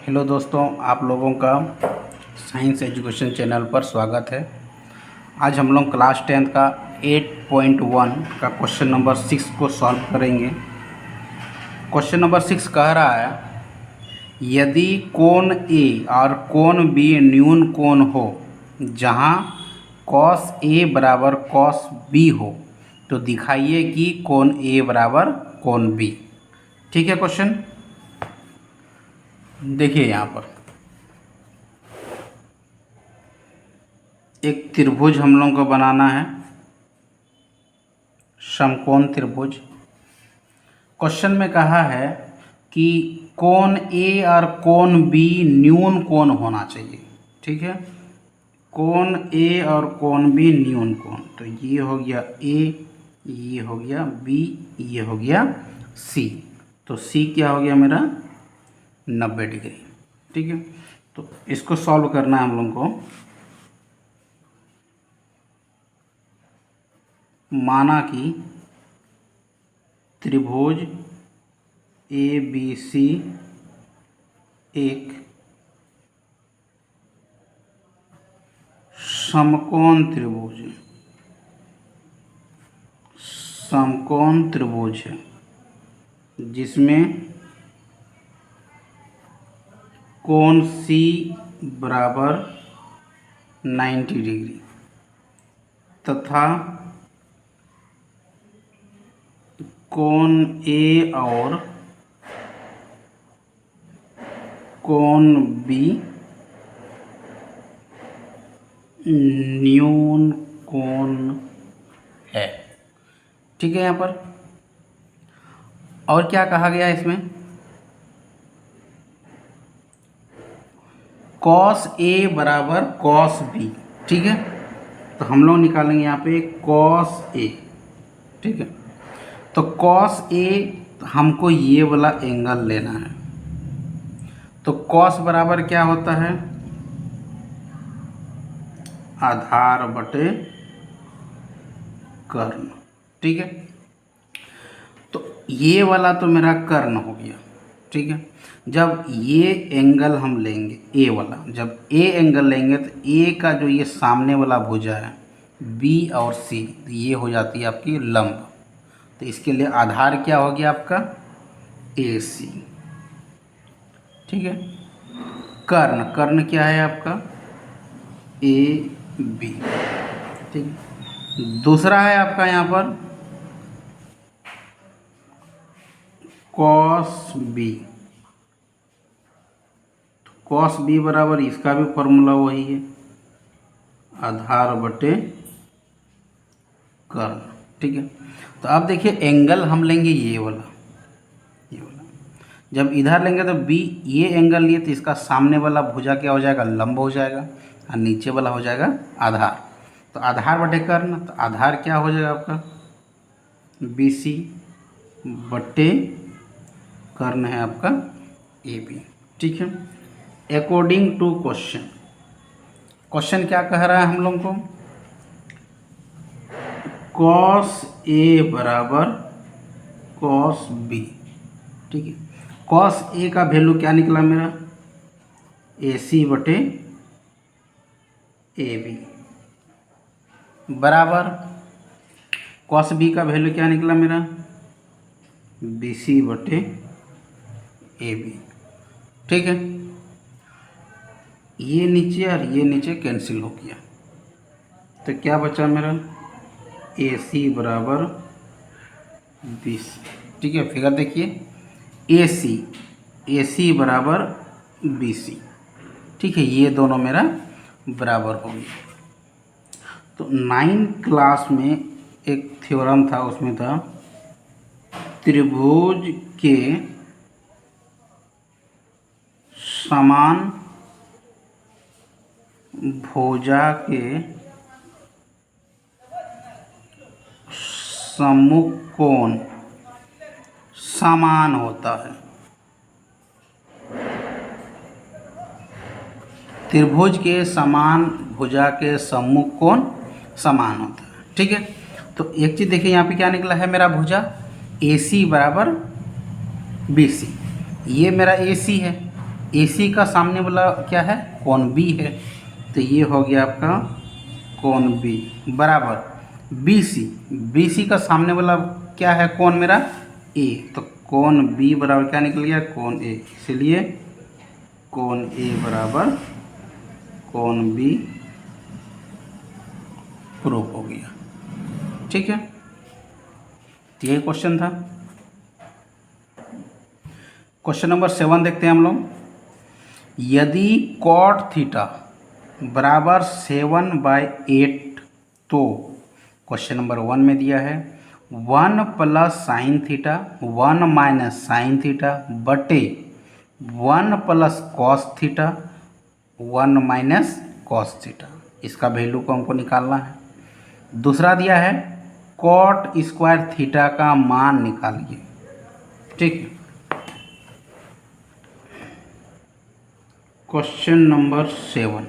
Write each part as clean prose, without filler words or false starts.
Hello दोस्तों, आप लोगों का साइंस एजुकेशन चैनल पर स्वागत है। आज हम लोग क्लास 10 का 8.1 का क्वेश्चन नंबर 6 को सॉल्व करेंगे। क्वेश्चन नंबर 6 कह रहा है, यदि कोण ए और कोण बी न्यून कोण हो जहां cos ए बराबर cos बी हो तो दिखाइए कि कोण ए बराबर कोण बी। ठीक है, क्वेश्चन देखिए। यहाँ पर एक त्रिभुज हम लोगों को बनाना है, समकोण त्रिभुज। क्वेश्चन में कहा है कि कोण ए और कोण बी न्यून कोण होना चाहिए। ठीक है, कोण ए और कोण बी न्यून कोण। तो ये हो गया ए, ये हो गया बी, ये हो गया सी। तो सी क्या हो गया मेरा 90 डिग्री। ठीक है, तो इसको सॉल्व करना है हम लोगों को। माना कि त्रिभुज ए बी सी एक समकोण त्रिभुज है जिसमें कोण सी बराबर 90 डिग्री तथा कोण ए और कोण बी न्यून कोण है। ठीक है, यहाँ पर और क्या कहा गया है इसमें, cos ए बराबर cos बी। ठीक है, तो हम लोग निकालेंगे यहाँ पे cos ए। ठीक है, तो cos ए हमको ये वाला एंगल लेना है। तो cos बराबर क्या होता है, आधार बटे कर्ण। ठीक है, तो ये वाला तो मेरा कर्ण हो गया। ठीक है, जब ये एंगल हम लेंगे ए वाला, जब ए एंगल लेंगे तो ए का जो ये सामने वाला भुजा है बी और सी, ये हो जाती है आपकी लंब। तो इसके लिए आधार क्या हो गया आपका ए सी। ठीक है, कर्ण क्या है आपका ए बी। ठीक है, दूसरा है आपका यहाँ पर cos बी। cos बी बराबर इसका भी फॉर्मूला वही है, आधार बटे कर्ण। ठीक है, तो अब देखिए एंगल हम लेंगे ये वाला। जब इधर लेंगे तो बी ये एंगल लिए तो इसका सामने वाला भुजा क्या हो जाएगा, लंब हो जाएगा, और नीचे वाला हो जाएगा आधार। तो आधार बटे कर्ण, तो आधार क्या हो जाएगा आपका बी सी बटे कर्ण है आपका ए बी। ठीक है, अकॉर्डिंग टू क्वेश्चन क्या कह रहा है हम लोग को, cos ए बराबर cos बी। ठीक है, cos ए का वैल्यू क्या निकला मेरा ए सी बटे ए बी बराबर cos बी का वैल्यू क्या निकला मेरा बी सी बटे ए बी। ठीक है, ये नीचे और ये नीचे कैंसिल हो गया, तो क्या बचा मेरा ए सी बराबर बी सी। ठीक है, फिगर देखिए ए सी बराबर बी सी। ठीक है, ये दोनों मेरा बराबर हो गया। तो 9 क्लास में एक थ्योरम था, उसमें था त्रिभुज के समान भुजा के सम्मुख कोण समान होता है। त्रिभुज के समान भुजा के सम्मुख कोण समान होता है। ठीक है, तो एक चीज़ देखिए यहाँ पे क्या निकला है मेरा भुजा ए सी बराबर बी सी। ये मेरा ए सी है AC का सामने वाला क्या है, कोण B है, तो ये हो गया आपका कोण B बराबर BC का सामने वाला क्या है, कोण मेरा A, तो कोण B बराबर क्या निकल गया, कोण A, इसलिए कोण A बराबर कोण B प्रूफ हो गया। ठीक है, तो यही क्वेश्चन था। क्वेश्चन नंबर 7 देखते हैं हम लोग। यदि कॉट थीटा बराबर 7/8 तो क्वेश्चन नंबर 1 में दिया है 1 plus sine theta 1 minus sine theta बटे 1 plus cos theta 1 minus cos theta, इसका वैल्यू को हमको निकालना है। दूसरा दिया है कॉट स्क्वायर थीटा का मान निकालिए। ठीक है, क्वेश्चन नंबर 7।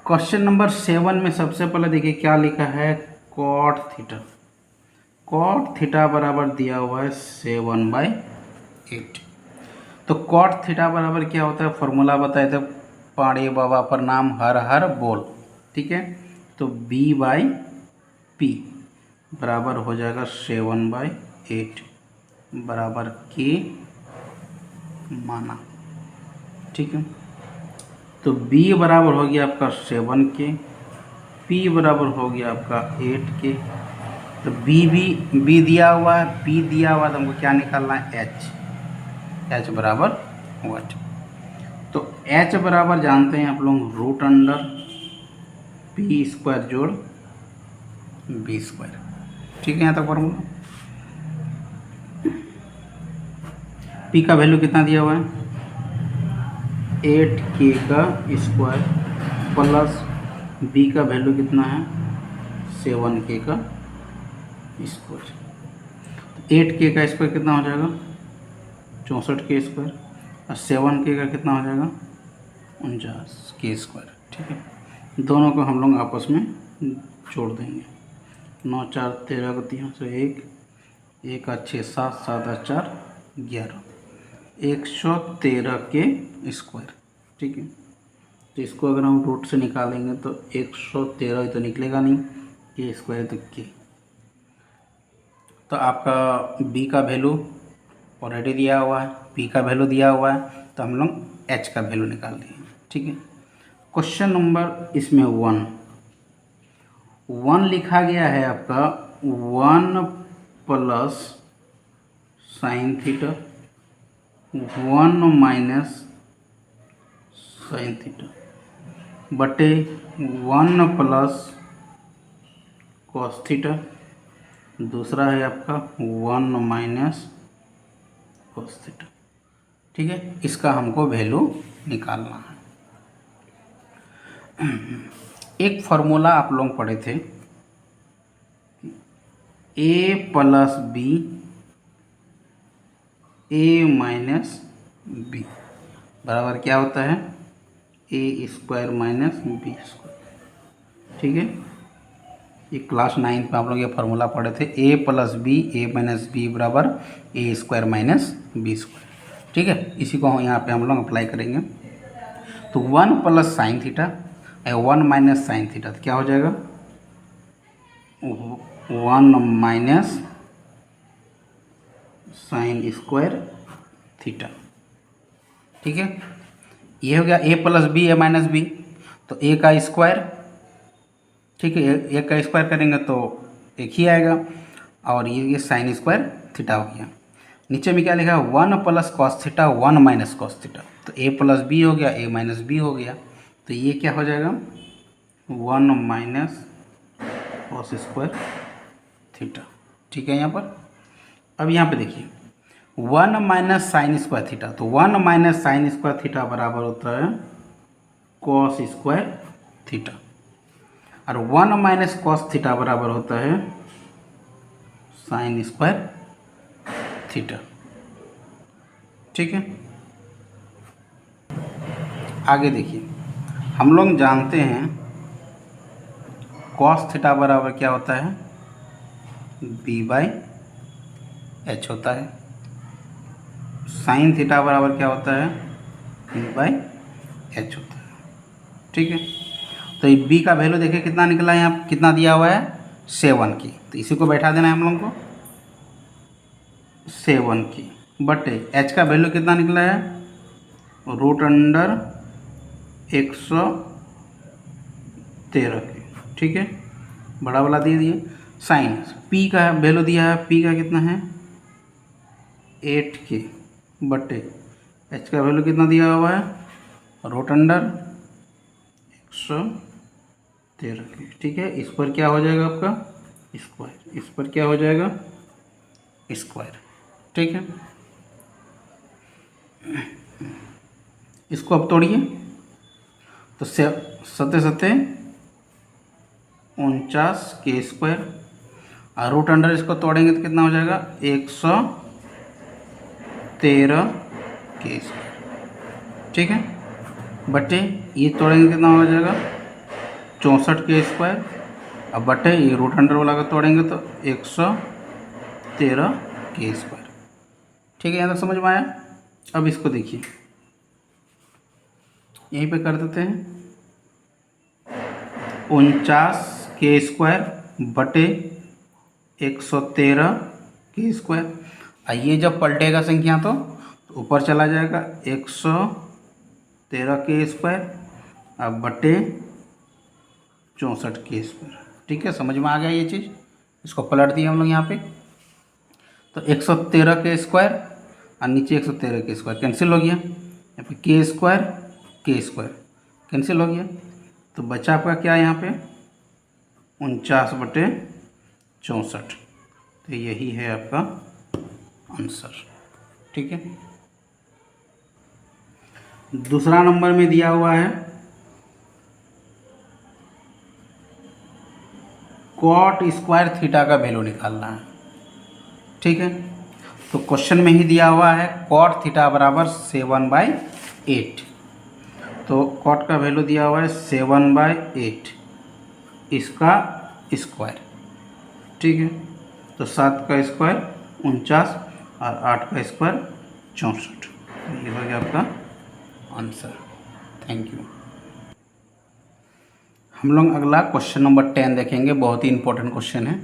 क्वेश्चन नंबर 7 में सबसे पहले देखिए क्या लिखा है, कॉट थीटा। कॉट थीटा बराबर दिया हुआ है 7/8। तो कॉट थीटा बराबर क्या होता है, फॉर्मूला बताए थे पाड़े बाबा प्रणाम हर हर बोल। ठीक है, तो B/P बराबर हो जाएगा 7/8 बराबर K माना। ठीक है, तो B बराबर हो गया आपका 7K, P बराबर हो गया आपका 8K। तो B दिया हुआ है, P दिया हुआ है, तो हमको क्या निकालना है, H बराबर व्हाट। तो H बराबर जानते हैं आप लोग √P² जोड़ B²। ठीक है, यहाँ तक फॉर्मूला। P का वैल्यू कितना दिया हुआ है, 8K का स्क्वायर प्लस B का वैल्यू कितना है, 7K का स्क्वायर। 8K का स्क्वायर कितना हो जाएगा, 64K स्क्वायर, और 7K का कितना हो जाएगा, 49K स्क्वायर। ठीक है, दोनों को हम लोग आपस में जोड़ देंगे। 9 4 13 को 3 से 1 1 6 7 7 4 11 113K स्क्वायर। ठीक है, तो इसको अगर हम रूट से निकालेंगे तो 113 ही तो निकलेगा नहीं, K स्क्वायर तो K। तो आपका B का वैल्यू ऑलरेडी दिया हुआ है, P का वैल्यू दिया हुआ है, तो हम लोग H का वैल्यू निकाल देंगे। ठीक है, क्वेश्चन नंबर इसमें 1 लिखा गया है आपका 1 plus sine theta 1 minus sine theta बटे 1 प्लस कॉस थीटा। दूसरा है आपका 1 माइनस कॉस थीटा। ठीक है, इसका हमको वैल्यू निकालना है। एक फार्मूला आप लोग पढ़े थे, A plus B A minus B बराबर क्या होता है, A² माइनस B²। ठीक है, ये क्लास 9 में आप लोग ये फार्मूला पढ़े थे, A plus B A minus B बराबर A² माइनस B²। ठीक है, इसी को यहाँ पे हम लोग अप्लाई करेंगे। तो 1 plus sine theta 1 minus sine theta, तो क्या हो जाएगा, 1 माइनस साइन स्क्वायर थीटा। ठीक है, ये हो गया A plus B A minus B, तो A का स्क्वायर। ठीक है, A का स्क्वायर करेंगे तो एक ही आएगा, और ये साइन स्क्वायर थीटा हो गया। नीचे में क्या लिखा है, 1 plus cos theta 1 minus cos theta, तो A प्लस B हो गया, A माइनस B हो गया, तो ये क्या हो जाएगा, 1 माइनस कॉस स्क्वायर थीटा। ठीक है, यहाँ पर अब यहाँ पे देखिए 1 माइनस साइन स्क्वायर थीटा, तो 1 माइनस साइन स्क्वायर थीटा बराबर होता है कॉस स्क्वायर थीटा, और 1 माइनस कॉस थीटा बराबर होता है साइन स्क्वायर थीटा। ठीक है, आगे देखिए, हम लोग जानते हैं कॉस थीटा बराबर क्या होता है, B/H होता है। साइन थीटा बराबर क्या होता है, V/H होता है। ठीक है, तो ये B का वैल्यू देखिए कितना निकला है, यहाँ कितना दिया हुआ है 7 की, तो इसी को बैठा देना है हम लोगों को 7 की, बट H का वैल्यू कितना निकला है √113 की। ठीक है, बड़ा वाला दे दिए। साइन P का वैल्यू दिया है, P का कितना है 8 की, बटे H का वैल्यू कितना दिया हुआ है √113 की। ठीक है, इस पर क्या हो जाएगा आपका स्क्वायर, इस पर क्या हो जाएगा स्क्वायर। ठीक है, इसको अब तोड़िए, तो 49 के स्क्वायर और रूट अंडर इसको तोड़ेंगे तो कितना हो जाएगा 113 के स्क्वायर। ठीक है, बटे ये तोड़ेंगे कितना हो जाएगा 64 के स्क्वायर, अब बटे ये रूट अंडर वाला का तोड़ेंगे तो 113 के स्क्वायर। ठीक है, यहाँ तक समझ में आया। अब इसको देखिए, यहीं पे कर देते हैं 49 के स्क्वायर बटे 113 के स्क्वायर। ये जब पलटेगा संख्या तो ऊपर चला जाएगा 113 के स्क्वायर अब बटे 64 के स्क्वायर। ठीक है, समझ में आ गया ये चीज़। इसको पलट दिया हम लोग यहाँ पे, तो 113 के स्क्वायर और नीचे 113 के स्क्वायर कैंसिल हो गया, यहाँ पे के स्क्वायर कैंसिल हो गया, तो बचा आपका क्या यहाँ पे 49/64, तो यही है आपका आंसर। ठीक है, दूसरा नंबर में दिया हुआ है कॉट स्क्वायर थीटा का वैल्यू निकालना है। ठीक है, तो क्वेश्चन में ही दिया हुआ है कॉट थीटा बराबर 7/8, तो कॉट का वैल्यू दिया हुआ है 7/8 इसका स्क्वायर। ठीक है, तो 7 का स्क्वायर 49 और 8 का स्क्वायर 64, ये हो गया आपका आंसर। Thank you. हम लोग अगला क्वेश्चन नंबर 10 देखेंगे, बहुत ही इंपॉर्टेंट क्वेश्चन है।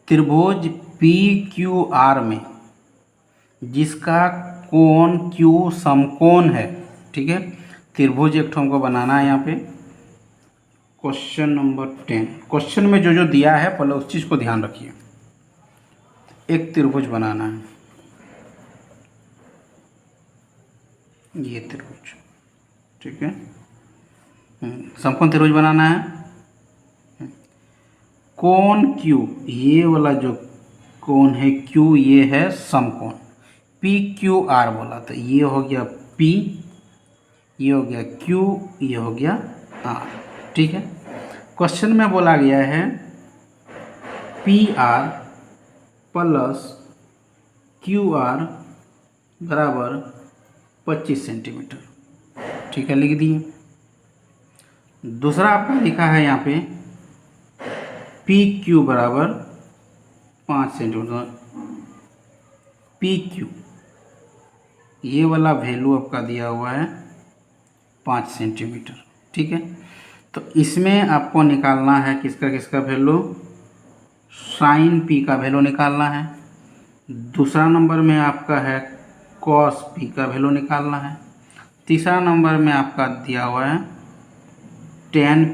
त्रिभुज PQR में जिसका कोण Q समकोण है। ठीक है, त्रिभुज एक ठो हमको बनाना है यहाँ पे। क्वेश्चन नंबर 10, क्वेश्चन में जो जो दिया है पहले उस चीज़ को ध्यान रखिए। एक त्रिभुज बनाना है, ये त्रिभुज। ठीक है, समकोण त्रिभुज बनाना है। कोण Q, ये वाला जो कोण है Q, ये है समकोण। PQR बोला तो ये हो गया P, ये हो गया Q, ये हो गया R। ठीक है, क्वेश्चन में बोला गया है PR प्लस QR बराबर 25 सेंटीमीटर। ठीक है, लिख दिए। दूसरा आपका लिखा है यहाँ पे PQ बराबर 5 सेंटीमीटर। PQ ये वाला वैल्यू आपका दिया हुआ है 5 सेंटीमीटर। ठीक है, तो इसमें आपको निकालना है किसका किसका वैल्यू, साइन P का वैल्यू निकालना है। दूसरा नंबर में आपका है कॉस P का वैल्यू निकालना है। तीसरा नंबर में आपका दिया हुआ है tan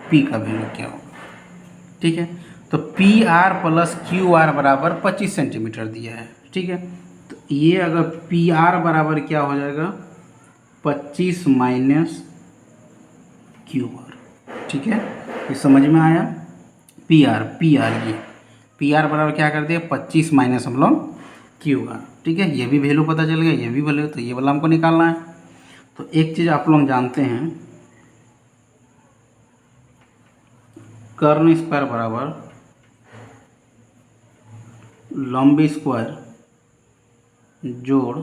P का वैल्यू क्या होगा। ठीक है, तो PR प्लस QR बराबर 25 सेंटीमीटर दिया है। ठीक है, तो ये अगर PR बराबर क्या हो जाएगा 25 माइनस QR। ठीक है, ये समझ में आया। PR ये PR बराबर क्या कर दिया 25 माइनस हम लोग QR। ठीक है, ये भी वैल्यू पता चल गया, ये भी वैल्यू, तो ये वाला हमको निकालना है। तो एक चीज़ आप लोग जानते हैं, कर्ण स्क्वायर बराबर लंबी स्क्वायर जोड़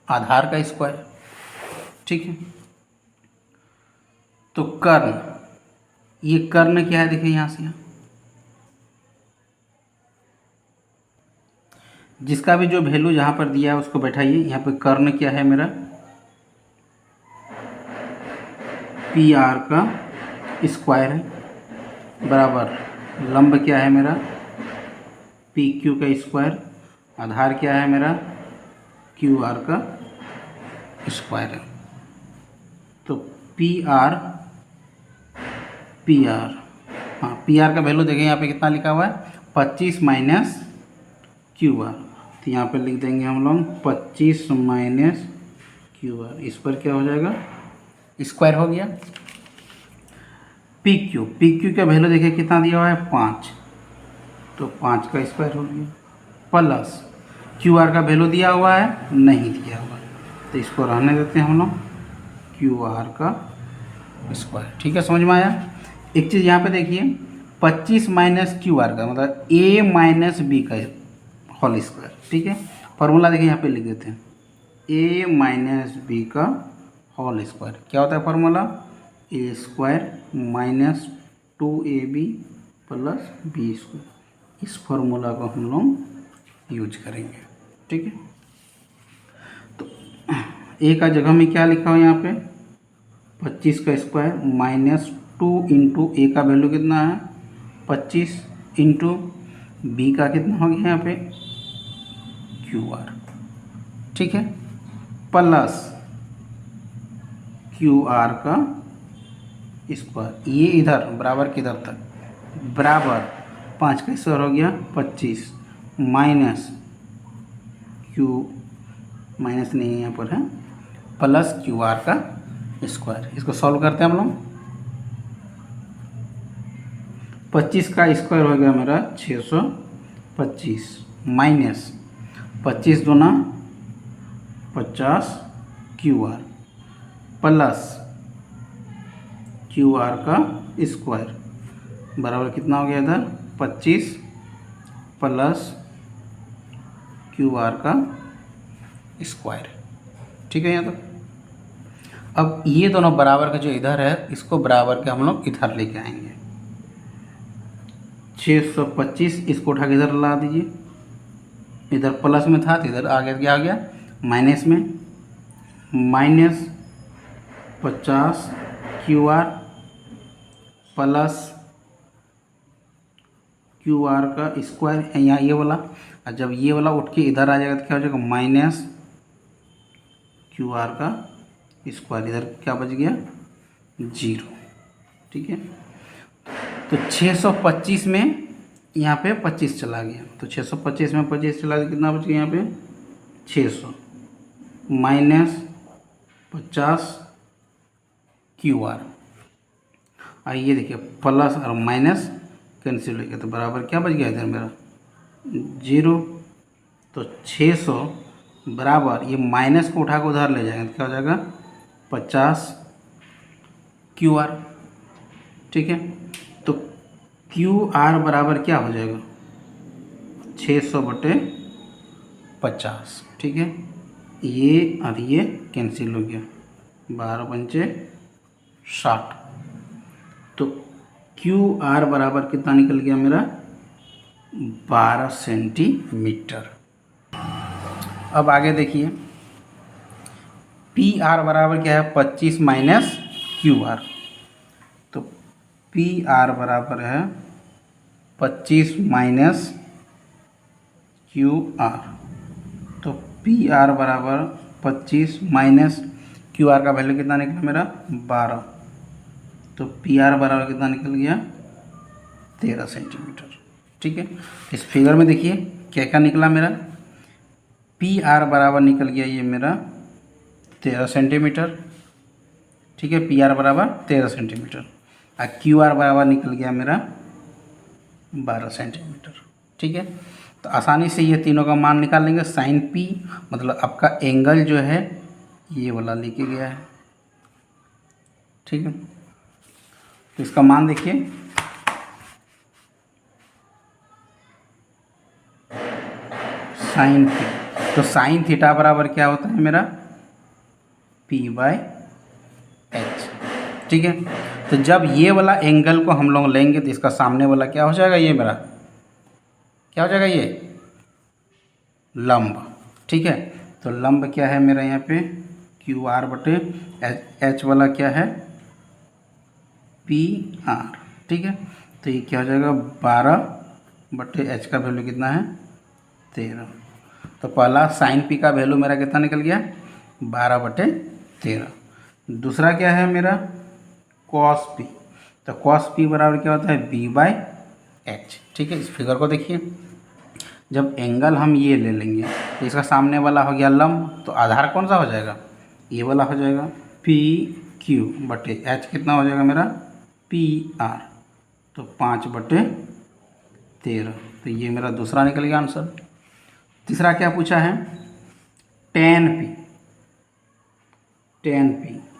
आधार का स्क्वायर। ठीक है, तो कर्ण, ये कर्ण क्या है देखिए यहाँ से, जिसका भी जो वैल्यू जहाँ पर दिया है उसको बैठाइए। यहाँ पे कर्ण क्या है मेरा, पी आर का स्क्वायर है, बराबर लंब क्या है मेरा, पी क्यू का स्क्वायर, आधार क्या है मेरा, क्यू आर का स्क्वायर है। तो पी आर हाँ, पी आर का वैल्यू देखें यहाँ पे कितना लिखा हुआ है, 25 माइनस क्यू आर। तो यहाँ पे लिख देंगे हम लोग 25 माइनस क्यू आर, इस पर क्या हो जाएगा, स्क्वायर हो गया। पी क्यू का वैल्यू देखिए कितना दिया हुआ है, 5, तो 5 का स्क्वायर हो गया, प्लस क्यू आर का वैल्यू दिया हुआ है, नहीं दिया हुआ है, तो इसको रहने देते हैं हम लोग, क्यू आर का स्क्वायर। ठीक है, समझ में आया। एक चीज़ यहाँ पे देखिए, 25 माइनस क्यू आर का मतलब ए माइनस बी का होल स्क्वायर। ठीक है, फॉर्मूला देखिए यहाँ पे लिख देते हैं, ए माइनस बी का होल स्क्वायर। क्या होता है formula, A square minus 2ab plus B square. इस फॉर्मूला को हम लोग यूज करेंगे। ठीक है, तो ए का जगह में क्या लिखा हो यहाँ पे, 25 का स्क्वायर माइनस 2 इंटू ए का वैल्यू कितना है 25 इंटू बी का कितना हो गया यहाँ पे क्यू आर। ठीक है, प्लस क्यू आर का स्क्वायर, ये इधर बराबर किधर तक, बराबर 5 का स्क्वायर हो गया 25 माइनस क्यू, माइनस नहीं यहाँ पर है, प्लस क्यू आर का स्क्वायर। इसको सॉल्व करते हैं हम लोग। 25 का स्क्वायर हो गया मेरा 625 माइनस 25 दूना 50 Q R plus Q R का स्क्वायर बराबर कितना हो गया इधर 25 प्लस क्यू आर का स्क्वायर। ठीक है, यहाँ तक। अब ये दोनों बराबर का जो इधर है इसको बराबर के हम लोग इधर लेके आएंगे। 625 इसको उठा के इधर ला दीजिए, इधर प्लस में था तो इधर आगे क्या आ गया माइनस में, minus 50 Q R plus Q R का स्क्वायर यहाँ ये वाला, और जब ये वाला उठ के इधर आ जाएगा तो क्या हो जाएगा माइनस क्यू आर का स्क्वायर, इधर क्या बच गया 0। ठीक है, तो 625 में यहाँ पे 25 चला गया, तो 625 में 25 चला गया, कितना बच गया यहाँ पे 600 माइनस 50 क्यू आर। आइए देखिए प्लस और माइनस कैंसिल हो गया, तो बराबर क्या बच गया इधर मेरा 0। तो 600 बराबर ये माइनस को उठा के उधर ले जाएंगे तो क्या हो जाएगा 50 क्यू आर। ठीक है, तो क्यू आर बराबर क्या हो जाएगा 600/50। ठीक है, ये और ये कैंसिल हो गया, 12 पंचे 60, तो क्यू आर बराबर कितना निकल गया मेरा 12 सेंटीमीटर। अब आगे देखिए, पी आर बराबर क्या है 25 माइनस क्यू आर, तो पी आर बराबर है 25 माइनस क्यू आर, तो पी आर बराबर 25 माइनस क्यू आर का वैल्यू कितना निकला मेरा 12, तो पी आर बराबर कितना निकल गया 13 सेंटीमीटर। ठीक है, इस फिगर में देखिए क्या क्या निकला मेरा, पी आर बराबर निकल गया ये मेरा 13 सेंटीमीटर। ठीक है, पी आर बराबर 13 सेंटीमीटर और क्यू आर बराबर निकल गया मेरा 12 सेंटीमीटर। ठीक है, तो आसानी से ये तीनों का मान निकाल लेंगे। साइन पी मतलब आपका एंगल जो है ये वाला लेके गया है। ठीक है, तो इसका मान देखिए, साइन पी, तो साइन थीटा बराबर क्या होता है मेरा P/H। ठीक है, तो जब ये वाला एंगल को हम लोग लेंगे तो इसका सामने वाला क्या हो जाएगा, ये मेरा क्या हो जाएगा, लंब, ठीक है। तो लंब क्या है मेरा यहाँ पे क्यू आर बटे एच वाला क्या है पी आर, ठीक है। तो ये क्या हो जाएगा 12 बटे एच का वैल्यू कितना है 13। तो पहला साइन पी का वैल्यू मेरा कितना निकल गया 12 बटे 13। दूसरा क्या है मेरा कॉस पी। तो कॉस पी बराबर क्या होता है बी बाई एच, ठीक है। इस फिगर को देखिए, जब एंगल हम ये ले लेंगे तो इसका सामने वाला हो गया लंब, तो आधार कौन सा हो जाएगा ये वाला हो जाएगा पी क्यू बटे एच कितना हो जाएगा मेरा पी आर, तो 5 बटे 13। तो ये मेरा दूसरा निकल गया आंसर। तीसरा क्या पूछा है टेन पी।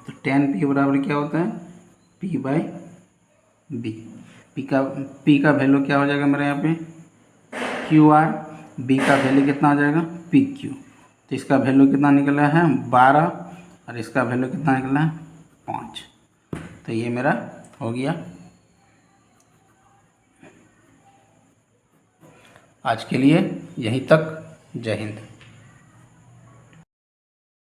तो टेन पी बराबर क्या होता है पी बाई बी। पी का वैल्यू क्या हो जाएगा मेरे यहाँ पे क्यू आर, बी का वैल्यू कितना हो जाएगा पी क्यू। तो इसका वैल्यू कितना निकला है 12 और इसका वैल्यू कितना निकला है 5। तो ये मेरा हो गया। आज के लिए यहीं तक, जय हिंद।